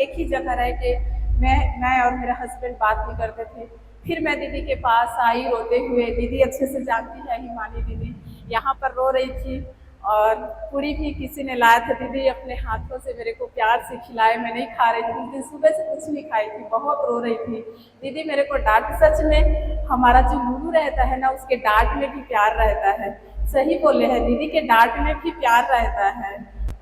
एक ही जगह रह के मैं और मेरा हस्बैंड बात भी करते थे। फिर मैं दीदी के पास आई रोते हुए। दीदी अच्छे से जानती है, हिमानी दीदी यहाँ पर रो रही थी और पूरी भी किसी ने लाया था। दीदी अपने हाथों से मेरे को प्यार से खिलाए, मैं नहीं खा रही थी उस दिन, सुबह से कुछ नहीं खाई थी, बहुत रो रही थी। दीदी मेरे को डांट, सच में हमारा जो गुरु रहता है ना उसके डांट में भी प्यार रहता है। सही बोले हैं, दीदी के डांट में भी प्यार रहता है।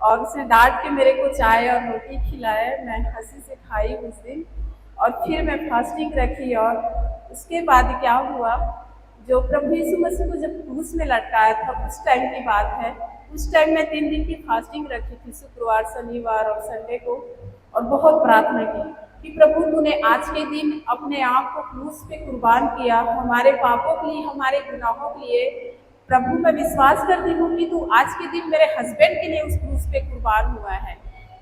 और उसने डांट के मेरे को चाय और रोटी खिलाए, मैं हंसी से खाई उस दिन। और फिर मैं फास्टिंग रखी। और उसके बाद क्या हुआ, जो प्रभु यीशु मसीह को जब क्रूस में लटकाया था उस टाइम की बात है। उस टाइम मैं 3 दिन की फास्टिंग रखी थी, शुक्रवार, शनिवार और संडे को। और बहुत प्रार्थना की कि प्रभु तूने आज के दिन अपने आप को क्रूस पे कुर्बान किया हमारे पापों के लिए, हमारे गुनाहों के लिए। प्रभु मैं विश्वास करती हूँ कि तू आज के दिन मेरे हस्बैंड के लिए उस क्रूस पे कुर्बान हुआ है।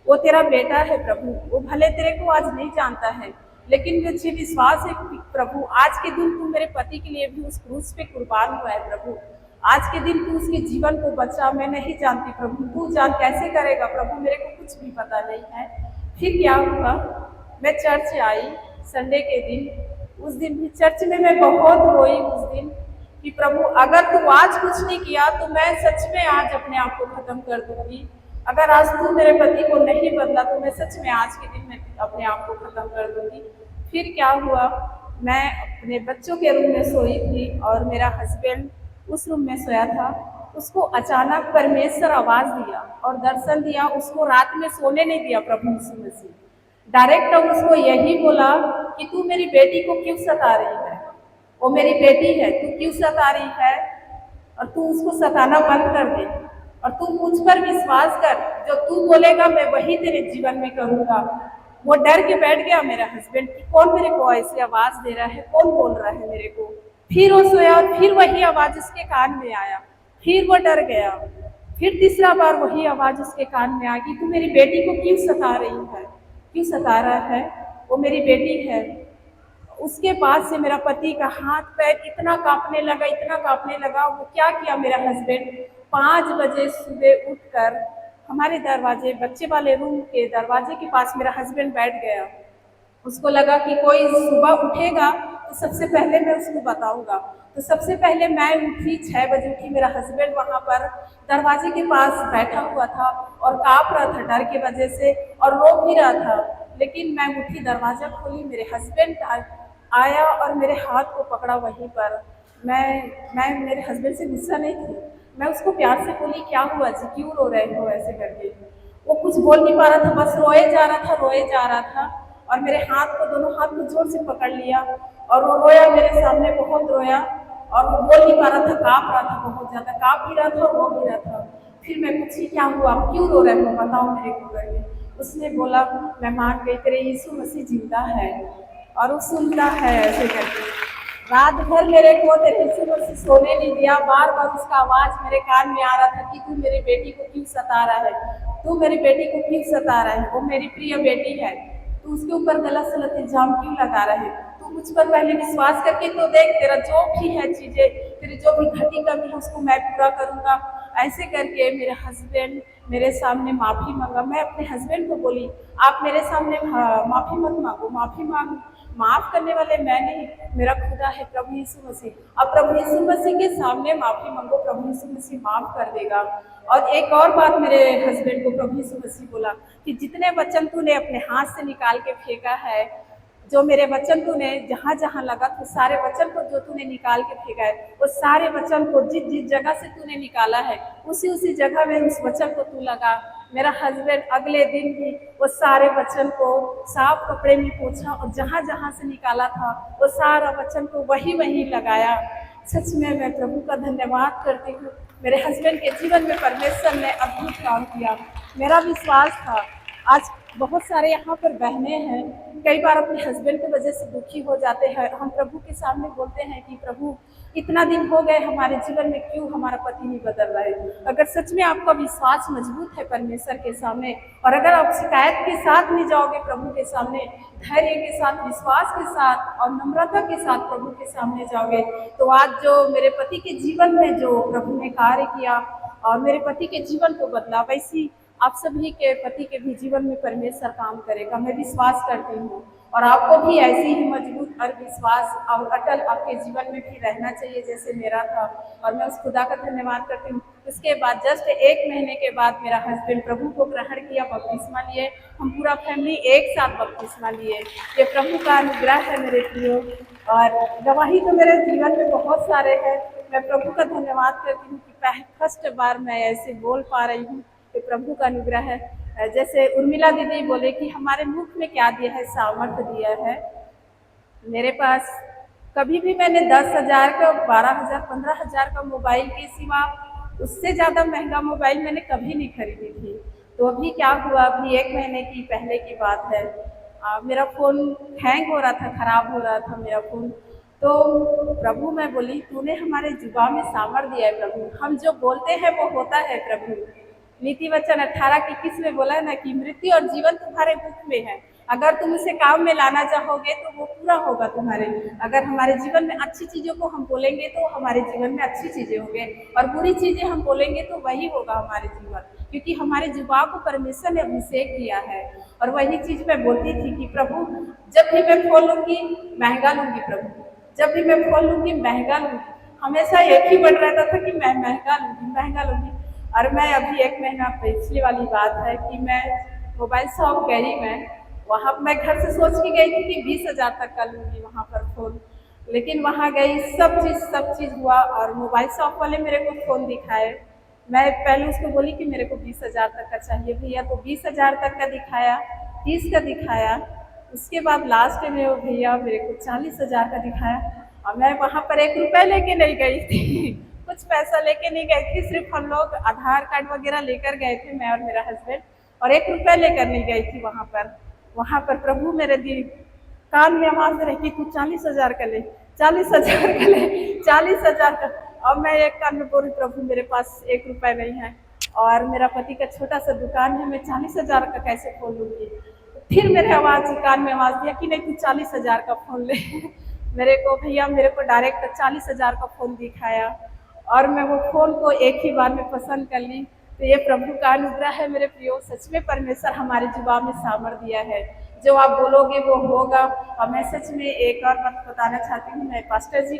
वो तेरा बेटा है प्रभु, वो भले तेरे को आज नहीं जानता है, लेकिन मुझे विश्वास है कि प्रभु आज के दिन तू मेरे पति के लिए भी उस क्रूस पे कुर्बान हुआ है। प्रभु आज के दिन तू उसके जीवन को बचा। मैं नहीं जानती प्रभु, तू जान कैसे करेगा प्रभु, मेरे को कुछ भी पता नहीं है। फिर क्या हुआ, मैं चर्च आई संडे के दिन। उस दिन भी चर्च में मैं बहुत रोई उस दिन कि प्रभु अगर तू आज कुछ नहीं किया तो मैं सच में आज अपने आप को खत्म कर दूंगी। अगर आज तू मेरे पति को नहीं बदला तो मैं सच में आज के दिन में अपने आप को खत्म कर दूंगी। फिर क्या हुआ, मैं अपने बच्चों के रूम में सोई थी और मेरा हस्बैंड उस रूम में सोया था। उसको अचानक परमेश्वर आवाज दिया और दर्शन दिया, उसको रात में सोने नहीं दिया प्रभु यीशु मसीह। डायरेक्ट उसको यही बोला कि तू मेरी बेटी को क्यों सता रही है, वो मेरी बेटी है, तू क्यों सता रही है, और तू उसको सताना बंद कर दे और तू मुझ पर विश्वास कर, जो तू बोलेगा मैं वही तेरे जीवन में करूँगा। वो डर के बैठ गया मेरा हस्बैंड कि कौन मेरे को ऐसी आवाज दे रहा है, कौन बोल रहा है मेरे को। फिर वो सोया और फिर वही आवाज उसके कान में आया, फिर वो डर गया। फिर तीसरा बार वही आवाज उसके कान में आ गई, तू मेरी बेटी को क्यों सता रही है, क्यों सता रहा है, वो मेरी बेटी है। उसके बाद से मेरा पति का हाथ पैर इतना कांपने लगा, इतना कांपने लगा। वो क्या किया मेरा हस्बैंड, 5 बजे सुबह उठकर हमारे दरवाजे, बच्चे वाले रूम के दरवाजे के पास मेरा हस्बैंड बैठ गया। उसको लगा कि कोई सुबह उठेगा तो सबसे पहले मैं उसको बताऊंगा। तो सबसे पहले मैं उठी, 6 बजे उठी। मेरा हस्बैंड वहाँ पर दरवाजे के पास बैठा हुआ था और काँप रहा था डर की वजह से और रो भी रहा था। लेकिन मैं उठी, दरवाजा खोली, मेरे हस्बैंड आया और मेरे हाथ को पकड़ा वहीं पर। मैं मेरे हस्बैंड से गुस्सा नहीं थी, मैं उसको प्यार से बोली क्या हुआ जी, क्यों रो रहे हो ऐसे करके। वो कुछ बोल नहीं पा रहा था, बस रोए जा रहा था, रोए जा रहा था। और मेरे हाथ को, दोनों हाथ को जोर से पकड़ लिया और वो रोया मेरे सामने, बहुत रोया। और वो बोल नहीं पा रहा था, काँप रहा था, बहुत ज़्यादा काँप भी रहा था और रो भी रहा था। फिर मैं पूछी क्या हुआ, आप क्यों रो रहे हो, बताओ मेरे को करके। उसने बोला मैं मान गई तेरे यीशु मसीह जिंदा है और वो सुनता है ऐसे करके। रात भर मेरे को तेरे यीशु मसीह सोने नहीं दिया। बार बार उसका आवाज मेरे कान में आ रहा था कि तू मेरी बेटी को क्यों सता रहा है, तू मेरी बेटी को क्यों सता रहा है, वो मेरी प्रिय बेटी है, तू उसके ऊपर गलत सलत इल्जाम क्यों लगा रहे हैं, तू मुझ पर पहले विश्वास करके तो देख, तेरा जो भी है चीजें, तेरी जो भी घटी कमी है उसको मैं पूरा करूंगा। ऐसे करके मेरे हस्बैंड मेरे सामने माफ़ी मांगा। मैं अपने हस्बैंड को बोली आप मेरे सामने माफ़ी मत मांगो, माफ़ी मांग, माफ़ करने वाले मैं नहीं, मेरा खुदा है प्रभु यीशु मसीह। अब प्रभु यीशु मसीह के सामने माफ़ी मांगो, प्रभु यीशु मसीह माफ़ कर देगा। और एक और बात मेरे हस्बैंड को प्रभु यीशु मसीह बोला कि जितने वचन तूने अपने हाथ से निकाल के फेंका है, जो मेरे वचन तूने जहाँ जहाँ लगा तो सारे वचन को जो तूने निकाल के फेंका है, वो सारे वचन को जिस जिस जगह से तूने निकाला है उसी उसी जगह में उस वचन को तू लगा। मेरा हस्बैंड अगले दिन भी वो सारे वचन को साफ कपड़े में पोंछा और जहाँ जहाँ से निकाला था वो सारा वचन को वही वही लगाया। सच में मैं प्रभु का धन्यवाद करती हूँ, मेरे हस्बैंड के जीवन में परमेश्वर ने अद्भुत काम किया। मेरा विश्वास था, आज बहुत सारे यहाँ पर बहनें हैं, कई बार अपने हस्बैंड की वजह से दुखी हो जाते हैं। हम प्रभु के सामने बोलते हैं कि प्रभु इतना दिन हो गए हमारे जीवन में, क्यों हमारा पति नहीं बदल रहा है। अगर सच में आपका विश्वास मजबूत है परमेश्वर के सामने, और अगर आप शिकायत के साथ नहीं जाओगे प्रभु के सामने, धैर्य के साथ, विश्वास के साथ और नम्रता के साथ प्रभु के सामने जाओगे, तो आज जो मेरे पति के जीवन में जो प्रभु ने कार्य किया और मेरे पति के जीवन को बदला, वैसी आप सभी के पति के भी जीवन में परमेश्वर काम करेगा, मैं विश्वास करती हूँ। और आपको भी ऐसी ही मजबूत और विश्वास और अटल आपके जीवन में भी रहना चाहिए जैसे मेरा था। और मैं उस खुदा का धन्यवाद करती हूँ। उसके बाद जस्ट 1 महीने के बाद मेरा हस्बैंड प्रभु को ग्रहण किया, बपतिस्मा लिए। हम पूरा फैमिली एक साथ बपतिस्मा लिए। ये प्रभु का अनुग्रह है मेरे प्रियो। और गवाही तो मेरे जीवन में बहुत सारे हैं। मैं प्रभु का धन्यवाद करती हूँ कि फर्स्ट बार मैं ऐसे बोल पा रही हूँ कि प्रभु का अनुग्रह है। जैसे उर्मिला दीदी बोले कि हमारे मुख में क्या दिया है, सामर्थ्य दिया है। मेरे पास कभी भी मैंने 10,000 का, 12,000, 15,000 का मोबाइल के सिवा उससे ज़्यादा महंगा मोबाइल मैंने कभी नहीं खरीदी थी। तो अभी क्या हुआ, अभी 1 महीने की पहले की बात है। मेरा फ़ोन हैंग हो रहा था, ख़राब हो रहा था मेरा फ़ोन। तो प्रभु मैं बोली तूने हमारे जुबान में सामर्थ्य दिया है प्रभु, हम जो बोलते हैं वो होता है प्रभु। नीति वचन 18:21 में बोला है ना कि मृत्यु और जीवन तुम्हारे मुख में है, अगर तुम उसे काम में लाना चाहोगे तो वो पूरा होगा तुम्हारे। अगर हमारे जीवन में अच्छी चीज़ों को हम बोलेंगे तो हमारे जीवन में अच्छी चीज़ें होंगे, और बुरी चीज़ें हम बोलेंगे तो वही होगा हमारे जीवन, क्योंकि हमारे जुबान को परमेश्वर ने अभिषेक किया है। और वही चीज़ मैं बोलती थी कि प्रभु जब भी मैं फोन लूँगी महंगा लूँगी, प्रभु जब भी मैं फोन लूँगी महंगा लूँगी। हमेशा एक ही बढ़ रहता था कि मैं महंगा लूँगी महंगा लूँगी। और मैं अभी 1 महीना पिछली वाली बात है कि मैं मोबाइल शॉप गई, मैं वहाँ मैं घर से सोच के गई थी कि 20,000 तक का लूँगी वहाँ पर फ़ोन। लेकिन वहाँ गई, सब चीज़ हुआ और मोबाइल शॉप वाले मेरे को फ़ोन दिखाए। मैं पहले उसको बोली कि मेरे को 20,000 तक का चाहिए भैया, तो 20,000 तक का दिखाया, 30 का दिखाया। उसके बाद लास्ट में वो भैया मेरे को 40,000 का दिखाया। और मैं वहाँ पर 1 रुपया लेके नहीं गई थी कुछ पैसा लेके नहीं गई थी, सिर्फ हम लोग आधार कार्ड वगैरह लेकर गए थे, मैं और मेरा हस्बैंड, और 1 रुपया लेकर नहीं गई थी वहाँ पर प्रभु मेरे दिल कान में आवाज रही कि तू 40,000 का ले, 40,000 का ले, 40,000 का। और मैं एक कान में बोली प्रभु मेरे पास 1 रुपया नहीं है और मेरा पति का छोटा सा दुकान है, मैं 40,000 का कैसे फोन लूँगी। फिर मेरे कान में आवाज दिया कि नहीं तू 40,000 का फोन ले मेरे को भैया मेरे को डायरेक्ट 40,000 का फोन दिखाया और मैं वो फ़ोन को एक ही बार में पसंद कर ली। तो ये प्रभु का अनुग्रह है मेरे प्रियो। सच में परमेश्वर हमारे जुबान में सामर्थ्य दिया है, जो आप बोलोगे वो होगा। और मैं सच में एक और बात बताना चाहती हूँ, मैं पास्टर जी